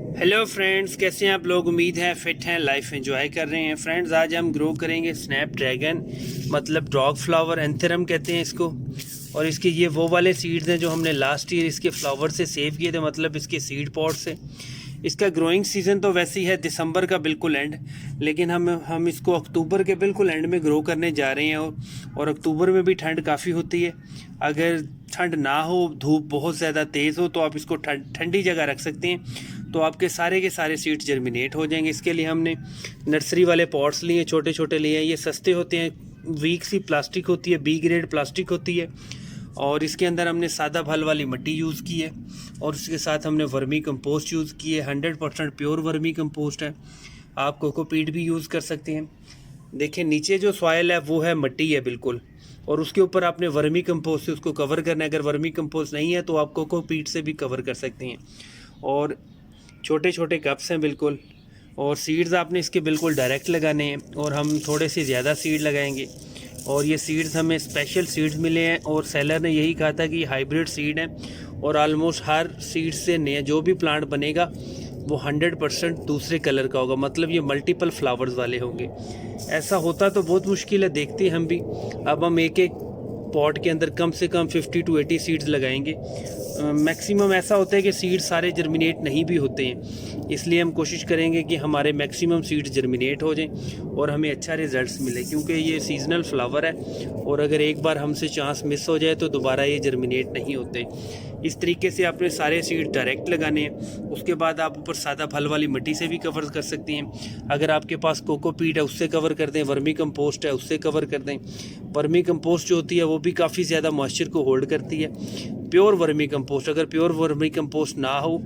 Hello friends, कैसे हैं आप लोग। उम्मीद है फिट हैं, लाइफ एंजॉय कर रहे हैं। फ्रेंड्स, आज हम ग्रो करेंगे स्नैपड्रैगन, मतलब डॉग फ्लावर एंथेरम कहते हैं इसको। और इसके ये वो वाले सीड्स हैं जो हमने लास्ट ईयर इसके फ्लावर से सेव किए थे, मतलब इसके सीड पॉट से। इसका ग्रोइंग सीज़न तो वैसे ही है दिसंबर का बिल्कुल एंड, लेकिन हम इसको अक्टूबर के बिल्कुल एंड में ग्रो करने जा रहे हैं। और अक्टूबर में भी ठंड काफ़ी होती है। अगर ठंड ना हो, धूप बहुत ज़्यादा तेज़ हो, तो आप इसको ठंडी जगह रख सकते हैं, तो आपके सारे के सारे सीड्स जर्मिनेट हो जाएंगे। इसके लिए हमने नर्सरी वाले पॉट्स लिए, छोटे छोटे लिए हैं। ये सस्ते होते हैं, वीक सी प्लास्टिक होती है, बी ग्रेड प्लास्टिक होती है। और इसके अंदर हमने सादा फल वाली मिट्टी यूज़ की है, और उसके साथ हमने वर्मी कंपोस्ट यूज़ की है। 100% प्योर वर्मी कंपोस्ट है। आप कोकोपीट भी यूज़ कर सकते हैं। देखिए, नीचे जो सॉयल है वो है मिट्टी है बिल्कुल, और उसके ऊपर आपने वर्मी कंपोस्ट से उसको कवर करना है। अगर वर्मी कंपोस्ट नहीं है तो आप कोकोपीट से भी कवर कर सकते हैं। और छोटे छोटे कप्स हैं बिल्कुल, और सीड्स आपने इसके बिल्कुल डायरेक्ट लगाने हैं, और हम थोड़े से ज़्यादा सीड लगाएंगे। और ये सीड्स हमें स्पेशल सीड्स मिले हैं, और सेलर ने यही कहा था कि हाइब्रिड सीड हैं, और ऑलमोस्ट हर सीड से नया जो भी प्लांट बनेगा वो 100% दूसरे कलर का होगा, मतलब ये मल्टीपल फ्लावर्स वाले होंगे। ऐसा होता तो बहुत मुश्किल है, देखते हैं हम भी। अब हम एक एक पॉट के अंदर कम से कम 50 to 80 सीड्स लगाएंगे। मैक्सिमम ऐसा होता है कि सीड सारे जर्मिनेट नहीं भी होते हैं, इसलिए हम कोशिश करेंगे कि हमारे मैक्सिमम सीड्स जर्मिनेट हो जाएं और हमें अच्छा रिजल्ट्स मिले, क्योंकि ये सीजनल फ्लावर है, और अगर एक बार हमसे चांस मिस हो जाए तो दोबारा ये जर्मिनेट नहीं होते। इस तरीके से आपने सारे सीड डायरेक्ट लगाने हैं। उसके बाद आप ऊपर सादा फल वाली मिट्टी से भी कवर कर सकते हैं। अगर आपके पास कोकोपीट है उससे कवर कर दें, वर्मी कंपोस्ट है उससे कवर कर दें। वर्मी कंपोस्ट जो होती है वो भी काफ़ी ज़्यादा मॉइस्चर को होल्ड करती है। प्योर वर्मी कंपोस्ट, अगर प्योर वर्मी कंपोस्ट ना हो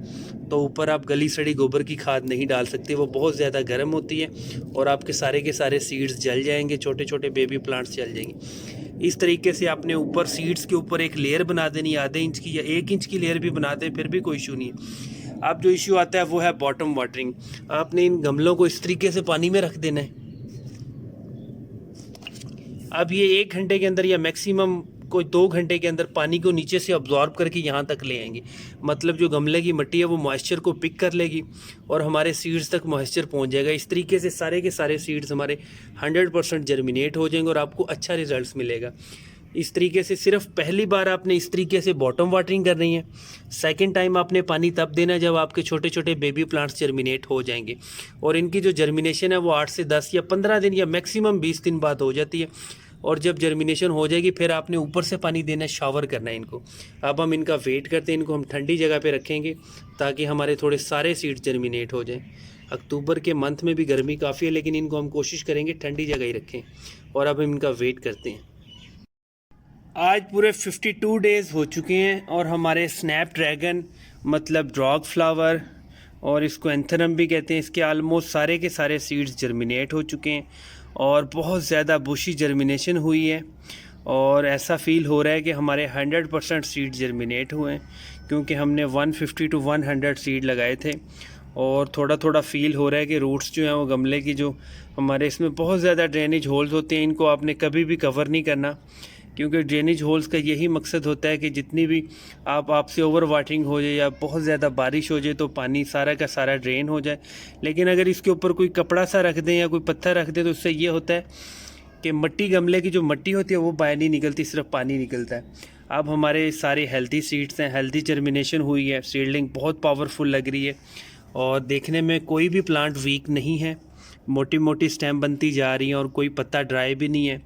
तो ऊपर आप गली सड़ी गोबर की खाद नहीं डाल सकते, वो बहुत ज़्यादा गर्म होती है और आपके सारे के सारे सीड्स जल जाएंगे, छोटे छोटे बेबी प्लांट्स जल जाएंगे। इस तरीके से आपने ऊपर सीड्स के ऊपर एक लेयर बना देनी, आधे इंच की या 1 इंच की लेयर भी बना दें फिर भी कोई इशू नहीं है। अब जो इशू आता है वो है बॉटम वाटरिंग। आपने इन गमलों को इस तरीके से पानी में रख देना है। अब ये 1 घंटे के अंदर या मैक्सिमम कोई 2 घंटे के अंदर पानी को नीचे से अब्जॉर्ब करके यहाँ तक ले आएंगे, मतलब जो गमले की मिट्टी है वो मॉइस्चर को पिक कर लेगी और हमारे सीड्स तक मॉइस्चर पहुँच जाएगा। इस तरीके से सारे के सारे सीड्स हमारे 100% जर्मिनेट हो जाएंगे और आपको अच्छा रिजल्ट मिलेगा। इस तरीके से सिर्फ पहली बार आपने इस तरीके से बॉटम वाटरिंग करनी है। सेकंड टाइम आपने पानी तब देना जब आपके छोटे छोटे बेबी प्लांट्स जर्मिनेट हो जाएंगे, और इनकी जो जर्मिनेशन है वो 8 से 10 या 15 दिन या मैक्सिमम 20 दिन बाद हो जाती है। और जब जर्मिनेशन हो जाएगी फिर आपने ऊपर से पानी देना, शावर करना है इनको। अब हम इनका वेट करते हैं, इनको हम ठंडी जगह पे रखेंगे ताकि हमारे थोड़े सारे सीड जर्मिनेट हो जाएं। अक्टूबर के मंथ में भी गर्मी काफ़ी है, लेकिन इनको हम कोशिश करेंगे ठंडी जगह ही रखें। और अब हम इनका वेट करते हैं। आज पूरे 52 डेज़ हो चुके हैं और हमारे स्नैपड्रैगन, मतलब डॉग फ्लावर, और इसको एंथेरम भी कहते हैं, इसके आलमोस्ट सारे के सारे सीड्स जर्मिनेट हो चुके हैं और बहुत ज़्यादा बुशी जर्मिनेशन हुई है। और ऐसा फील हो रहा है कि हमारे 100% सीड जर्मिनेट हुए हैं, क्योंकि हमने 150 to 100 सीड लगाए थे। और थोड़ा थोड़ा फील हो रहा है कि रूट्स जो हैं वो गमले की, जो हमारे इसमें बहुत ज़्यादा ड्रेनेज होल्स होते हैं, इनको आपने कभी भी कवर नहीं करना, क्योंकि ड्रेनेज होल्स का यही मकसद होता है कि जितनी भी आपसे ओवर वाटरिंग हो जाए या बहुत ज़्यादा बारिश हो जाए तो पानी सारा का सारा ड्रेन हो जाए। लेकिन अगर इसके ऊपर कोई कपड़ा सा रख दें या कोई पत्थर रख दें तो उससे ये होता है कि मिट्टी, गमले की जो मिट्टी होती है वो बाहर नहीं निकलती, सिर्फ पानी निकलता है। अब हमारे सारे हेल्दी सीड्स हैं, हेल्दी जर्मिनेशन हुई है, सीडलिंग बहुत पावरफुल लग रही है, और देखने में कोई भी प्लांट वीक नहीं है। मोटी मोटी स्टेम बनती जा रही हैं और कोई पत्ता ड्राई भी नहीं है,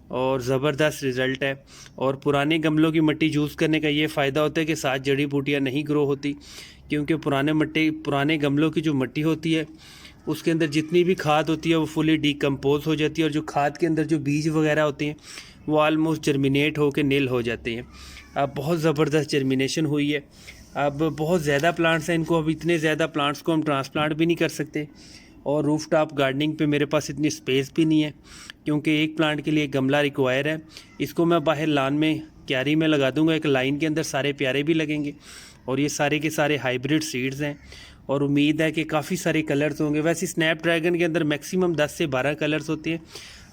और ज़बरदस्त रिज़ल्ट है। और पुराने गमलों की मिट्टी यूज़ करने का ये फ़ायदा होता है कि साथ जड़ी बूटियाँ नहीं ग्रो होती, क्योंकि पुराने गमलों की जो मिट्टी होती है उसके अंदर जितनी भी खाद होती है वो फुली डिकम्पोज हो जाती है, और जो खाद के अंदर जो बीज वगैरह होते हैं वो आलमोस्ट जर्मिनेट होकर नील हो जाते हैं। अब बहुत ज़बरदस्त जर्मिनेशन हुई है। अब बहुत ज़्यादा प्लांट्स हैं, इनको अब इतने ज़्यादा प्लांट्स को हम ट्रांसप्लांट भी नहीं कर सकते, और रूफ टॉप गार्डनिंग पे मेरे पास इतनी स्पेस भी नहीं है, क्योंकि एक प्लांट के लिए एक गमला रिक्वायर है। इसको मैं बाहर लान में क्यारी में लगा दूंगा, एक लाइन के अंदर सारे प्यारे भी लगेंगे, और ये सारे के सारे हाइब्रिड सीड्स हैं, और उम्मीद है कि काफ़ी सारे कलर्स होंगे। वैसे स्नैपड्रैगन के अंदर मैक्सिमम 10 से 12 कलर्स होते हैं।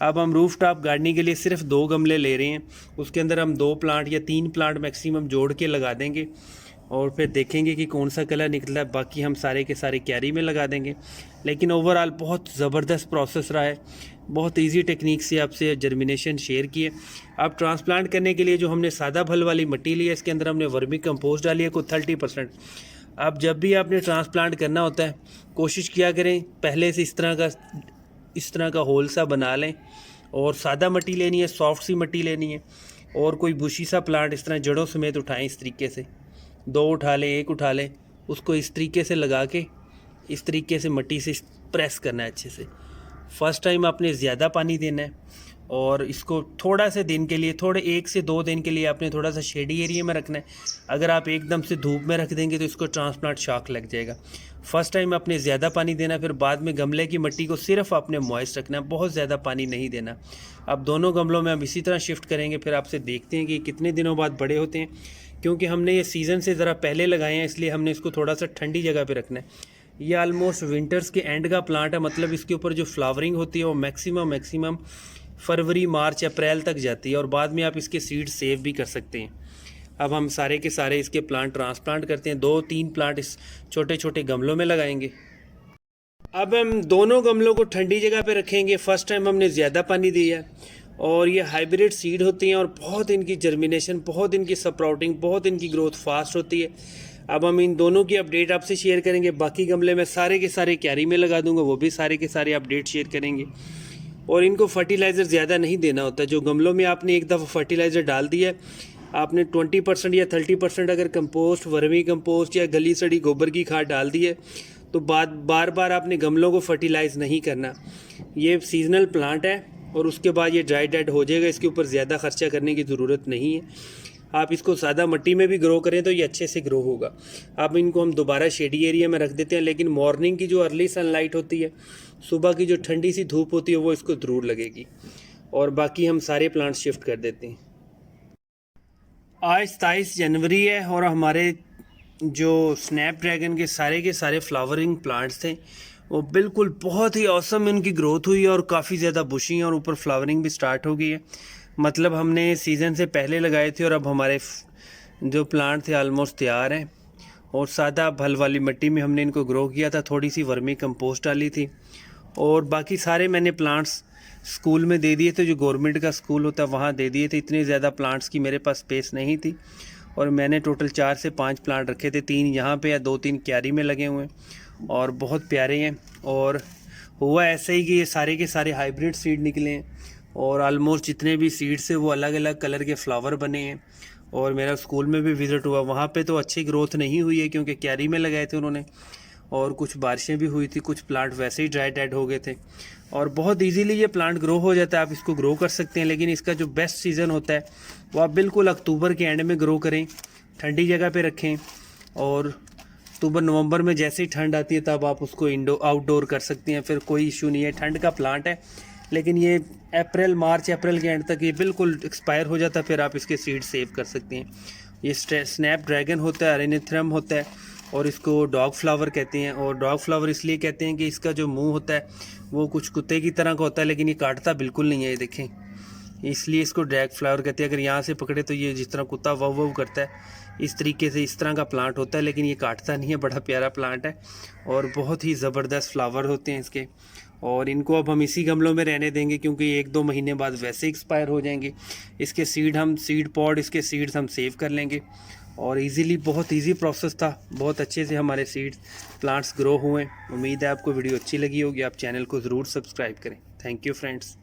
अब हम रूफ टॉप गार्डनिंग के लिए सिर्फ 2 गमले ले रहे हैं, उसके अंदर हम 2 प्लांट या 3 प्लांट मैक्सिमम जोड़ के लगा देंगे, और फिर देखेंगे कि कौन सा कलर निकला है। बाकी हम सारे के सारे क्यारी में लगा देंगे। लेकिन ओवरऑल बहुत ज़बरदस्त प्रोसेस रहा है, बहुत इजी टेक्निक से आपसे जर्मिनेशन शेयर किए। अब ट्रांसप्लांट करने के लिए जो हमने सादा भल वाली मिट्टी ली है, इसके अंदर हमने वर्मी कंपोस्ट डाली है कुछ 30%। अब जब भी आपने ट्रांसप्लांट करना होता है, कोशिश किया करें पहले से इस तरह का होल सा बना लें, और सादा मिट्टी लेनी है, सॉफ्ट सी मिट्टी लेनी है, और कोई बुशी सा प्लांट इस तरह जड़ों समेत उठाएं। इस तरीके से 2 उठा लें, 1 उठा लें, उसको इस तरीके से लगा के इस तरीके से मिट्टी से प्रेस करना है अच्छे से। फर्स्ट टाइम आपने ज़्यादा पानी देना है, और इसको थोड़ा से दिन के लिए, थोड़े 1 से 2 दिन के लिए आपने थोड़ा सा शेडी एरिया में रखना है। अगर आप एकदम से धूप में रख देंगे तो इसको ट्रांसप्लांट शॉक लग जाएगा। फर्स्ट टाइम आपने ज़्यादा पानी देना, फिर बाद में गमले की मिट्टी को सिर्फ आपने मॉइस्ट रखना है, बहुत ज़्यादा पानी नहीं देना। अब दोनों गमलों में हम इसी तरह शिफ्ट करेंगे, फिर आपसे देखते हैं कि कितने दिनों बाद बड़े होते हैं। क्योंकि हमने ये सीज़न से ज़रा पहले लगाए हैं, इसलिए हमने इसको थोड़ा सा ठंडी जगह पे रखना है। ये आलमोस्ट विंटर्स के एंड का प्लांट है, मतलब इसके ऊपर जो फ्लावरिंग होती है वो मैक्सिमम फरवरी, मार्च, अप्रैल तक जाती है, और बाद में आप इसके सीड सेव भी कर सकते हैं। अब हम सारे के सारे इसके प्लांट ट्रांसप्लांट करते हैं। 2-3 प्लांट इस छोटे छोटे गमलों में लगाएंगे। अब हम दोनों गमलों को ठंडी जगह पे रखेंगे। फर्स्ट टाइम हमने ज़्यादा पानी दिया है, और ये हाइब्रिड सीड होती हैं, और बहुत इनकी जर्मिनेशन, बहुत इनकी स्प्राउटिंग, बहुत इनकी ग्रोथ फास्ट होती है। अब हम इन दोनों की अपडेट आपसे शेयर करेंगे। बाकी गमले में सारे के सारे क्यारी में लगा दूंगा, वो भी सारे के सारे अपडेट शेयर करेंगे। और इनको फर्टिलाइज़र ज़्यादा नहीं देना होता। जो गमलों में आपने एक दफ़ा फर्टिलाइज़र डाल दिया है, आपने 20% या 30% अगर कंपोस्ट, वर्मी कंपोस्ट या गली सड़ी गोबर की खाद डाल दी है, तो बार बार आपने गमलों को फर्टिलाइज़ नहीं करना। ये सीजनल प्लांट है, और उसके बाद ये ड्राई डेड हो जाएगा। इसके ऊपर ज़्यादा खर्चा करने की ज़रूरत नहीं है। आप इसको सादा मिट्टी में भी ग्रो करें तो ये अच्छे से ग्रो होगा। अब इनको हम दोबारा शेडी एरिया में रख देते हैं, लेकिन मॉर्निंग की जो अर्ली सनलाइट होती है, सुबह की जो ठंडी सी धूप होती है, वो इसको ज़रूर लगेगी। और बाकी हम सारे प्लांट शिफ्ट कर देते हैं। आज 27 जनवरी है, और हमारे जो स्नैपड्रैगन के सारे फ्लावरिंग प्लांट्स थे, वो बिल्कुल बहुत ही औसम इनकी ग्रोथ हुई है, और काफ़ी ज़्यादा बुशी हैं, और ऊपर फ्लावरिंग भी स्टार्ट हो गई है। मतलब हमने सीज़न से पहले लगाए थे, और अब हमारे जो प्लांट थे ऑलमोस्ट तैयार हैं। और सादा भल वाली मिट्टी में हमने इनको ग्रो किया था, थोड़ी सी वर्मी कंपोस्ट डाली थी, और बाकी सारे मैंने प्लांट्स स्कूल में दे दिए थे। जो गवर्नमेंट का स्कूल होता है वहाँ दे दिए थे। इतने ज़्यादा प्लांट्स की मेरे पास स्पेस नहीं थी, और मैंने टोटल 4 से 5 प्लांट रखे थे। 3 यहाँ पे या 2-3 क्यारी में लगे हुए हैं, और बहुत प्यारे हैं। और हुआ ऐसे ही कि ये सारे के सारे हाइब्रिड सीड निकले हैं, और ऑलमोस्ट जितने भी सीड्स हैं वो अलग अलग कलर के फ्लावर बने हैं। और मेरा स्कूल में भी विज़िट हुआ, वहाँ पे तो अच्छी ग्रोथ नहीं हुई है, क्योंकि क्यारी में लगाए थे उन्होंने, और कुछ बारिशें भी हुई थी, कुछ प्लांट वैसे ही ड्राई डेड हो गए थे। और बहुत इजीली ये प्लांट ग्रो हो जाता है, आप इसको ग्रो कर सकते हैं। लेकिन इसका जो बेस्ट सीज़न होता है वो आप बिल्कुल अक्टूबर के एंड में ग्रो करें, ठंडी जगह पे रखें, और अक्टूबर नवंबर में जैसे ही ठंड आती है तब आप उसको आउटडोर कर सकते हैं, फिर कोई इशू नहीं है। ठंड का प्लांट है, लेकिन ये मार्च अप्रैल के एंड तक ये बिल्कुल एक्सपायर हो जाता है, फिर आप इसके सीड सेव कर सकते हैं। ये स्नैपड्रैगन होता है, अरेनिथ्रम होता है, और इसको डॉग फ्लावर कहते हैं। और डॉग फ्लावर इसलिए कहते हैं कि इसका जो मुंह होता है वो कुछ कुत्ते की तरह का होता है, लेकिन ये काटता बिल्कुल नहीं है, ये देखें, इसलिए इसको ड्रैग फ्लावर कहते हैं। अगर यहाँ से पकड़े तो ये जिस तरह कुत्ता वव वव करता है, इस तरीके से इस तरह का प्लांट होता है, लेकिन ये काटता नहीं है। बड़ा प्यारा प्लांट है, और बहुत ही ज़बरदस्त फ्लावर होते हैं इसके। और इनको अब हम इसी गमलों में रहने देंगे, क्योंकि 1-2 महीने बाद वैसे एक्सपायर हो जाएंगे। इसके सीड पॉड इसके सीड्स हम सेव कर लेंगे, और इजीली, बहुत इजी प्रोसेस था। बहुत अच्छे से हमारे सीड्स प्लांट्स ग्रो हुए। उम्मीद है आपको वीडियो अच्छी लगी होगी। आप चैनल को ज़रूर सब्सक्राइब करें। Thank you friends.